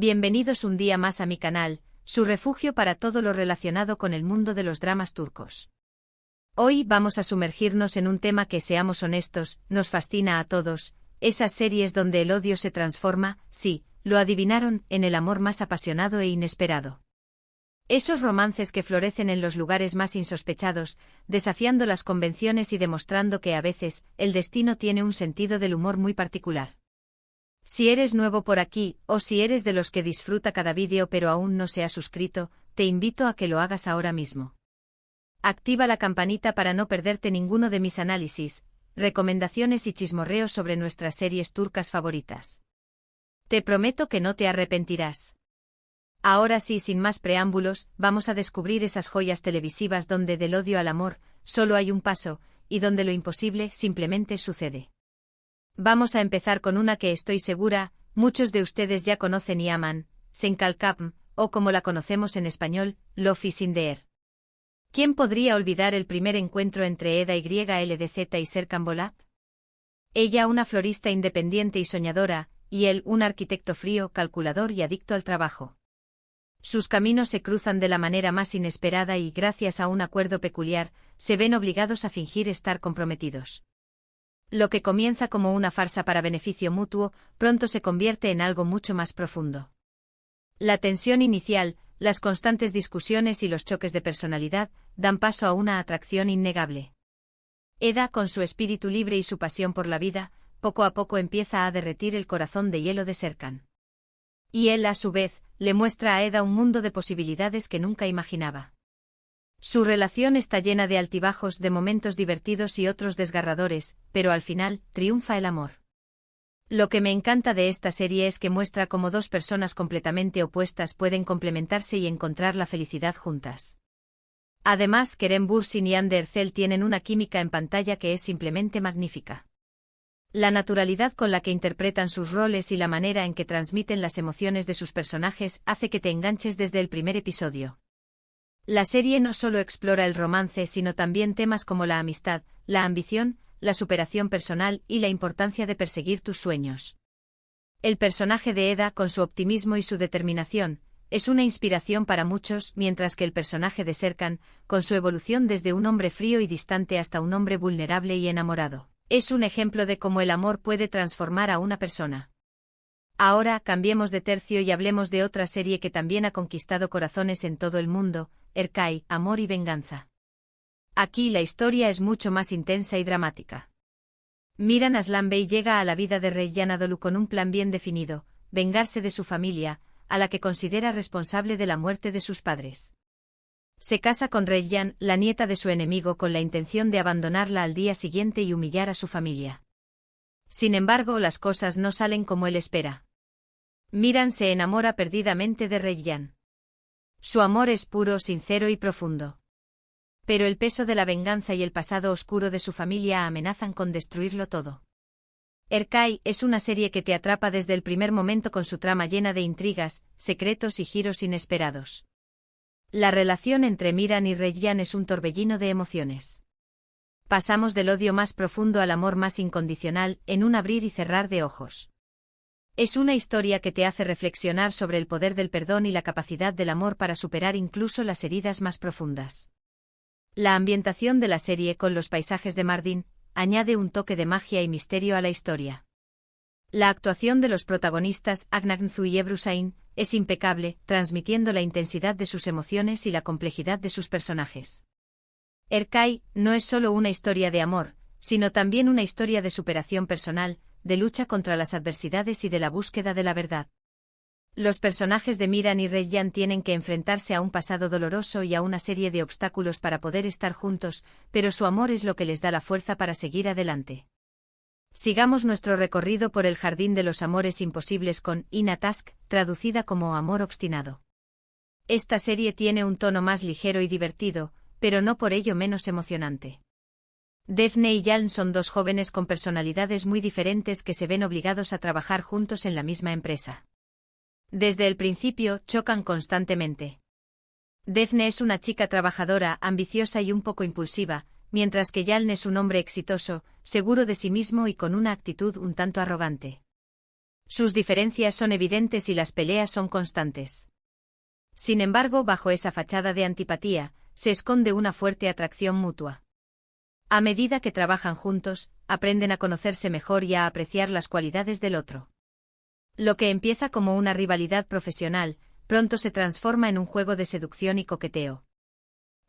Bienvenidos un día más a mi canal, su refugio para todo lo relacionado con el mundo de los dramas turcos. Hoy vamos a sumergirnos en un tema que, seamos honestos, nos fascina a todos, esas series donde el odio se transforma, sí, lo adivinaron, en el amor más apasionado e inesperado. Esos romances que florecen en los lugares más insospechados, desafiando las convenciones y demostrando que a veces, el destino tiene un sentido del humor muy particular. Si eres nuevo por aquí, o si eres de los que disfruta cada vídeo pero aún no se ha suscrito, te invito a que lo hagas ahora mismo. Activa la campanita para no perderte ninguno de mis análisis, recomendaciones y chismorreos sobre nuestras series turcas favoritas. Te prometo que no te arrepentirás. Ahora sí, sin más preámbulos, vamos a descubrir esas joyas televisivas donde del odio al amor solo hay un paso, y donde lo imposible simplemente sucede. Vamos a empezar con una que estoy segura, muchos de ustedes ya conocen y aman, Senkalkapm, o como la conocemos en español, Love is in the air. ¿Quién podría olvidar el primer encuentro entre Eda YLDZ y Serkan Bolat? Ella una florista independiente y soñadora, y él un arquitecto frío, calculador y adicto al trabajo. Sus caminos se cruzan de la manera más inesperada y, gracias a un acuerdo peculiar, se ven obligados a fingir estar comprometidos. Lo que comienza como una farsa para beneficio mutuo, pronto se convierte en algo mucho más profundo. La tensión inicial, las constantes discusiones y los choques de personalidad, dan paso a una atracción innegable. Eda, con su espíritu libre y su pasión por la vida, poco a poco empieza a derretir el corazón de hielo de Serkan. Y él, a su vez, le muestra a Eda un mundo de posibilidades que nunca imaginaba. Su relación está llena de altibajos, de momentos divertidos y otros desgarradores, pero al final, triunfa el amor. Lo que me encanta de esta serie es que muestra cómo dos personas completamente opuestas pueden complementarse y encontrar la felicidad juntas. Además, Kerem Bürsin y Hande Erçel tienen una química en pantalla que es simplemente magnífica. La naturalidad con la que interpretan sus roles y la manera en que transmiten las emociones de sus personajes hace que te enganches desde el primer episodio. La serie no solo explora el romance sino también temas como la amistad, la ambición, la superación personal y la importancia de perseguir tus sueños. El personaje de Eda, con su optimismo y su determinación, es una inspiración para muchos, mientras que el personaje de Serkan, con su evolución desde un hombre frío y distante hasta un hombre vulnerable y enamorado, es un ejemplo de cómo el amor puede transformar a una persona. Ahora, cambiemos de tercio y hablemos de otra serie que también ha conquistado corazones en todo el mundo, Erkay, Amor y Venganza. Aquí la historia es mucho más intensa y dramática. Miran Aslan Bey llega a la vida de Reyyan Anadolu con un plan bien definido, vengarse de su familia, a la que considera responsable de la muerte de sus padres. Se casa con Reyyan, la nieta de su enemigo, con la intención de abandonarla al día siguiente y humillar a su familia. Sin embargo, las cosas no salen como él espera. Miran se enamora perdidamente de Reyyan. Su amor es puro, sincero y profundo. Pero el peso de la venganza y el pasado oscuro de su familia amenazan con destruirlo todo. Erkay es una serie que te atrapa desde el primer momento con su trama llena de intrigas, secretos y giros inesperados. La relación entre Miran y Reyyan es un torbellino de emociones. Pasamos del odio más profundo al amor más incondicional, en un abrir y cerrar de ojos. Es una historia que te hace reflexionar sobre el poder del perdón y la capacidad del amor para superar incluso las heridas más profundas. La ambientación de la serie, con los paisajes de Mardin, añade un toque de magia y misterio a la historia. La actuación de los protagonistas, Aknagzu y Ebru Şahin, es impecable, transmitiendo la intensidad de sus emociones y la complejidad de sus personajes. Erkay no es solo una historia de amor, sino también una historia de superación personal, de lucha contra las adversidades y de la búsqueda de la verdad. Los personajes de Miran y Reyyan tienen que enfrentarse a un pasado doloroso y a una serie de obstáculos para poder estar juntos, pero su amor es lo que les da la fuerza para seguir adelante. Sigamos nuestro recorrido por el jardín de los amores imposibles con Inatask, traducida como Amor obstinado. Esta serie tiene un tono más ligero y divertido, pero no por ello menos emocionante. Defne y Yaln son dos jóvenes con personalidades muy diferentes que se ven obligados a trabajar juntos en la misma empresa. Desde el principio, chocan constantemente. Defne es una chica trabajadora, ambiciosa y un poco impulsiva, mientras que Yaln es un hombre exitoso, seguro de sí mismo y con una actitud un tanto arrogante. Sus diferencias son evidentes y las peleas son constantes. Sin embargo, bajo esa fachada de antipatía, se esconde una fuerte atracción mutua. A medida que trabajan juntos, aprenden a conocerse mejor y a apreciar las cualidades del otro. Lo que empieza como una rivalidad profesional, pronto se transforma en un juego de seducción y coqueteo.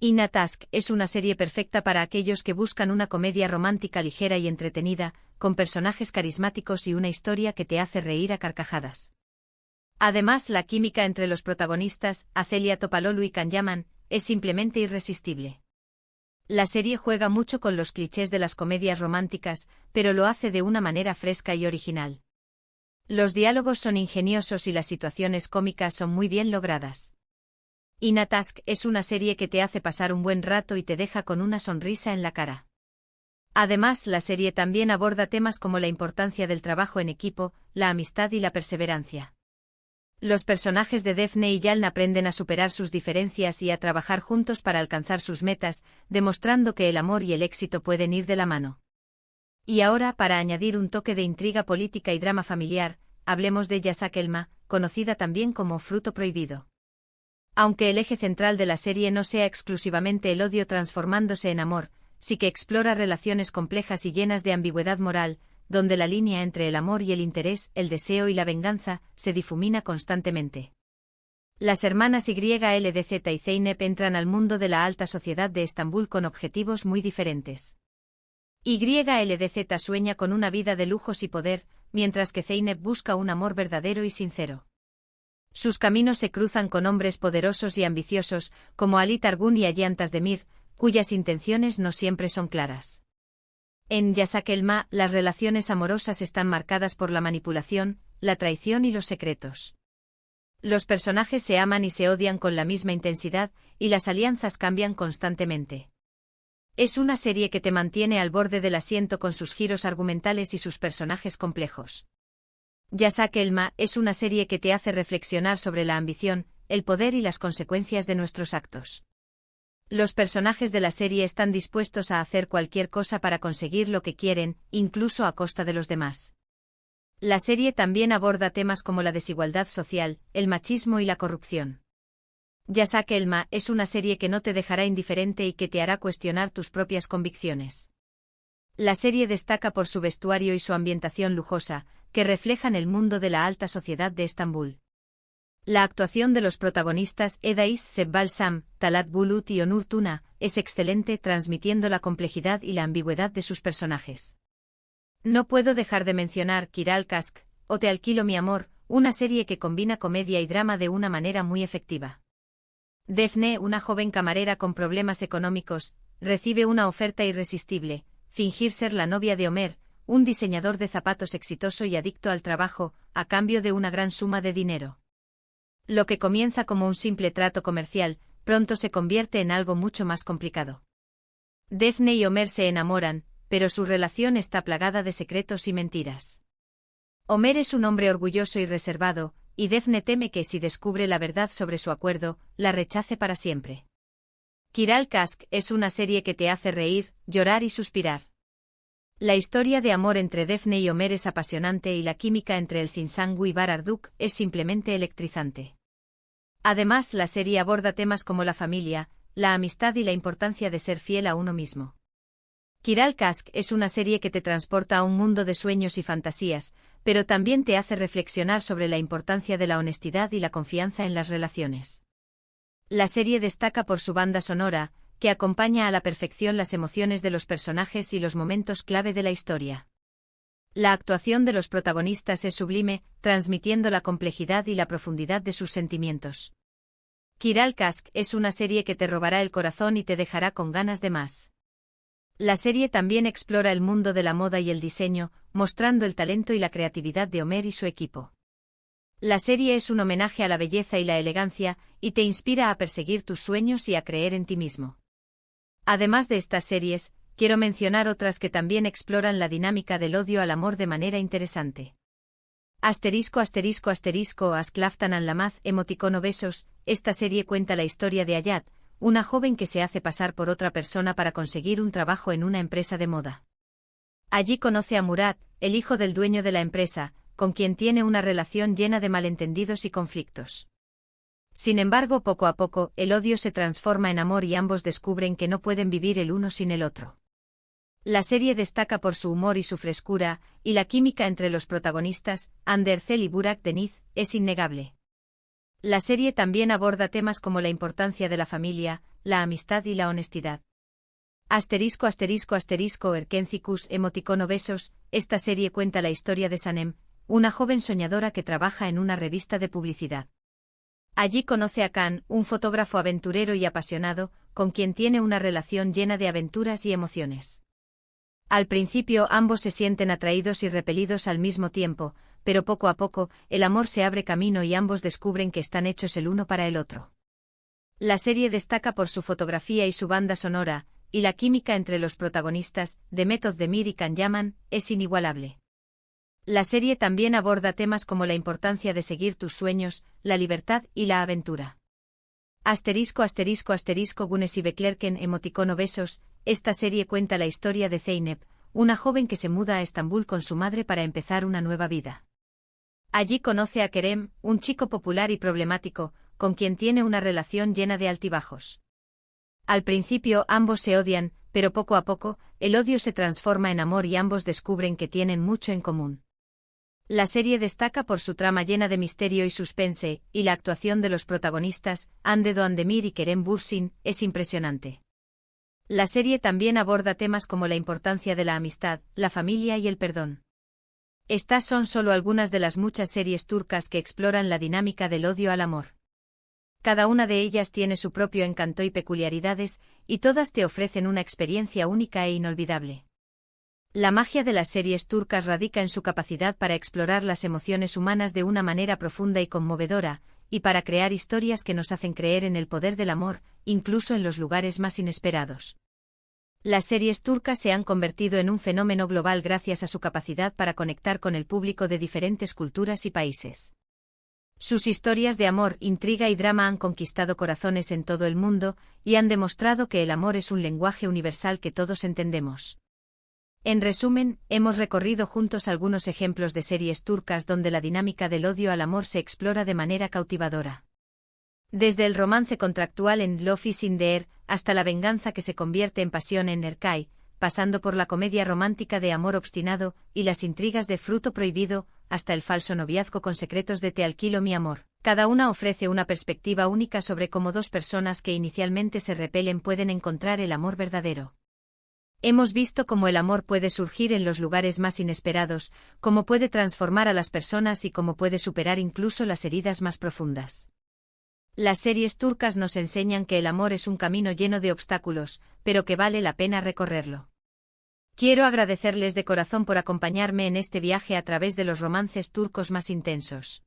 In a Task es una serie perfecta para aquellos que buscan una comedia romántica ligera y entretenida, con personajes carismáticos y una historia que te hace reír a carcajadas. Además, la química entre los protagonistas, Azelia Topalolu y Can Yaman, es simplemente irresistible. La serie juega mucho con los clichés de las comedias románticas, pero lo hace de una manera fresca y original. Los diálogos son ingeniosos y las situaciones cómicas son muy bien logradas. In a Task es una serie que te hace pasar un buen rato y te deja con una sonrisa en la cara. Además, la serie también aborda temas como la importancia del trabajo en equipo, la amistad y la perseverancia. Los personajes de Daphne y Jaln aprenden a superar sus diferencias y a trabajar juntos para alcanzar sus metas, demostrando que el amor y el éxito pueden ir de la mano. Y ahora, para añadir un toque de intriga política y drama familiar, hablemos de Yasak Elma, conocida también como Fruto Prohibido. Aunque el eje central de la serie no sea exclusivamente el odio transformándose en amor, sí que explora relaciones complejas y llenas de ambigüedad moral, donde la línea entre el amor y el interés, el deseo y la venganza, se difumina constantemente. Las hermanas YLDZ y Zeynep entran al mundo de la alta sociedad de Estambul con objetivos muy diferentes. YLDZ sueña con una vida de lujos y poder, mientras que Zeynep busca un amor verdadero y sincero. Sus caminos se cruzan con hombres poderosos y ambiciosos, como Ali Targun y Ayaan Tasdemir, cuyas intenciones no siempre son claras. En Yasak Elma, las relaciones amorosas están marcadas por la manipulación, la traición y los secretos. Los personajes se aman y se odian con la misma intensidad, y las alianzas cambian constantemente. Es una serie que te mantiene al borde del asiento con sus giros argumentales y sus personajes complejos. Yasak Elma es una serie que te hace reflexionar sobre la ambición, el poder y las consecuencias de nuestros actos. Los personajes de la serie están dispuestos a hacer cualquier cosa para conseguir lo que quieren, incluso a costa de los demás. La serie también aborda temas como la desigualdad social, el machismo y la corrupción. Yasak Elma es una serie que no te dejará indiferente y que te hará cuestionar tus propias convicciones. La serie destaca por su vestuario y su ambientación lujosa, que reflejan el mundo de la alta sociedad de Estambul. La actuación de los protagonistas Edais Sebbalsam, Talat Bulut y Onur Tuna es excelente, transmitiendo la complejidad y la ambigüedad de sus personajes. No puedo dejar de mencionar Kiral Kask, o Te alquilo mi amor, una serie que combina comedia y drama de una manera muy efectiva. Daphne, una joven camarera con problemas económicos, recibe una oferta irresistible: fingir ser la novia de Omer, un diseñador de zapatos exitoso y adicto al trabajo, a cambio de una gran suma de dinero. Lo que comienza como un simple trato comercial, pronto se convierte en algo mucho más complicado. Daphne y Omer se enamoran, pero su relación está plagada de secretos y mentiras. Omer es un hombre orgulloso y reservado, y Daphne teme que si descubre la verdad sobre su acuerdo, la rechace para siempre. Kiral Kask es una serie que te hace reír, llorar y suspirar. La historia de amor entre Daphne y Omer es apasionante y la química entre el Zinsangu y Bar Arduk es simplemente electrizante. Además, la serie aborda temas como la familia, la amistad y la importancia de ser fiel a uno mismo. Kiral Kask es una serie que te transporta a un mundo de sueños y fantasías, pero también te hace reflexionar sobre la importancia de la honestidad y la confianza en las relaciones. La serie destaca por su banda sonora, que acompaña a la perfección las emociones de los personajes y los momentos clave de la historia. La actuación de los protagonistas es sublime, transmitiendo la complejidad y la profundidad de sus sentimientos. Kiral Kask es una serie que te robará el corazón y te dejará con ganas de más. La serie también explora el mundo de la moda y el diseño, mostrando el talento y la creatividad de Omer y su equipo. La serie es un homenaje a la belleza y la elegancia, y te inspira a perseguir tus sueños y a creer en ti mismo. Además de estas series, quiero mencionar otras que también exploran la dinámica del odio al amor de manera interesante. ****Asklaftan an Lamaz, emoticono besos. Esta serie cuenta la historia de Ayat, una joven que se hace pasar por otra persona para conseguir un trabajo en una empresa de moda. Allí conoce a Murat, el hijo del dueño de la empresa, con quien tiene una relación llena de malentendidos y conflictos. Sin embargo, poco a poco, el odio se transforma en amor y ambos descubren que no pueden vivir el uno sin el otro. La serie destaca por su humor y su frescura, y la química entre los protagonistas, Ander Zel y Burak Deniz, es innegable. La serie también aborda temas como la importancia de la familia, la amistad y la honestidad. Erkencicus emoticono besos, esta serie cuenta la historia de Sanem, una joven soñadora que trabaja en una revista de publicidad. Allí conoce a Khan, un fotógrafo aventurero y apasionado, con quien tiene una relación llena de aventuras y emociones. Al principio ambos se sienten atraídos y repelidos al mismo tiempo, pero poco a poco, el amor se abre camino y ambos descubren que están hechos el uno para el otro. La serie destaca por su fotografía y su banda sonora, y la química entre los protagonistas, Demet Özdemir y Can Yaman, es inigualable. La serie también aborda temas como la importancia de seguir tus sueños, la libertad y la aventura. Gunes y Beklerken emoticono besos, esta serie cuenta la historia de Zeynep, una joven que se muda a Estambul con su madre para empezar una nueva vida. Allí conoce a Kerem, un chico popular y problemático, con quien tiene una relación llena de altibajos. Al principio ambos se odian, pero poco a poco, el odio se transforma en amor y ambos descubren que tienen mucho en común. La serie destaca por su trama llena de misterio y suspense, y la actuación de los protagonistas, Hande Doğandemir y Kerem Bürsin, es impresionante. La serie también aborda temas como la importancia de la amistad, la familia y el perdón. Estas son solo algunas de las muchas series turcas que exploran la dinámica del odio al amor. Cada una de ellas tiene su propio encanto y peculiaridades, y todas te ofrecen una experiencia única e inolvidable. La magia de las series turcas radica en su capacidad para explorar las emociones humanas de una manera profunda y conmovedora, y para crear historias que nos hacen creer en el poder del amor, incluso en los lugares más inesperados. Las series turcas se han convertido en un fenómeno global gracias a su capacidad para conectar con el público de diferentes culturas y países. Sus historias de amor, intriga y drama han conquistado corazones en todo el mundo, y han demostrado que el amor es un lenguaje universal que todos entendemos. En resumen, hemos recorrido juntos algunos ejemplos de series turcas donde la dinámica del odio al amor se explora de manera cautivadora. Desde el romance contractual en Love is in the Air, hasta la venganza que se convierte en pasión en Erkay, pasando por la comedia romántica de amor obstinado, y las intrigas de Fruto Prohibido, hasta el falso noviazgo con secretos de Te alquilo mi amor. Cada una ofrece una perspectiva única sobre cómo dos personas que inicialmente se repelen pueden encontrar el amor verdadero. Hemos visto cómo el amor puede surgir en los lugares más inesperados, cómo puede transformar a las personas y cómo puede superar incluso las heridas más profundas. Las series turcas nos enseñan que el amor es un camino lleno de obstáculos, pero que vale la pena recorrerlo. Quiero agradecerles de corazón por acompañarme en este viaje a través de los romances turcos más intensos.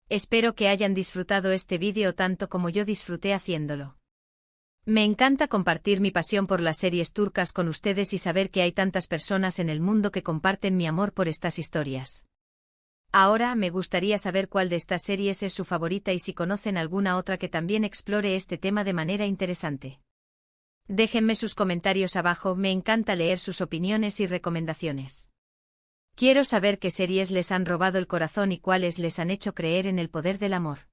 Espero que hayan disfrutado este vídeo tanto como yo disfruté haciéndolo. Me encanta compartir mi pasión por las series turcas con ustedes y saber que hay tantas personas en el mundo que comparten mi amor por estas historias. Ahora me gustaría saber cuál de estas series es su favorita y si conocen alguna otra que también explore este tema de manera interesante. Déjenme sus comentarios abajo, me encanta leer sus opiniones y recomendaciones. Quiero saber qué series les han robado el corazón y cuáles les han hecho creer en el poder del amor.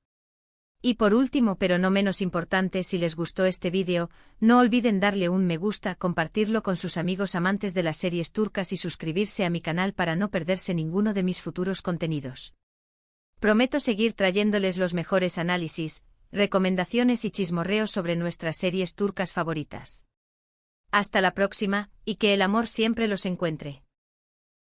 Y por último, pero no menos importante, si les gustó este vídeo, no olviden darle un me gusta, compartirlo con sus amigos amantes de las series turcas y suscribirse a mi canal para no perderse ninguno de mis futuros contenidos. Prometo seguir trayéndoles los mejores análisis, recomendaciones y chismorreos sobre nuestras series turcas favoritas. Hasta la próxima, y que el amor siempre los encuentre.